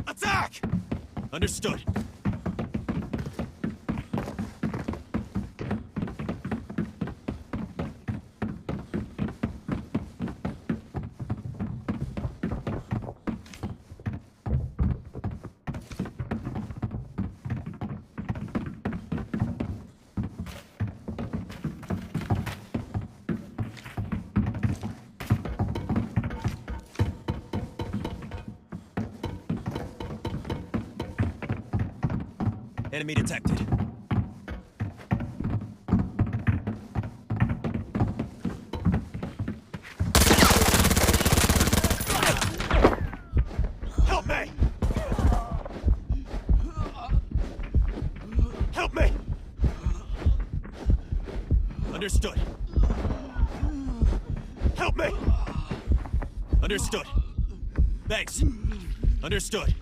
Attack! Understood. Enemy detected. Help me! Help me! Understood. Help me! Understood. Thanks. Understood.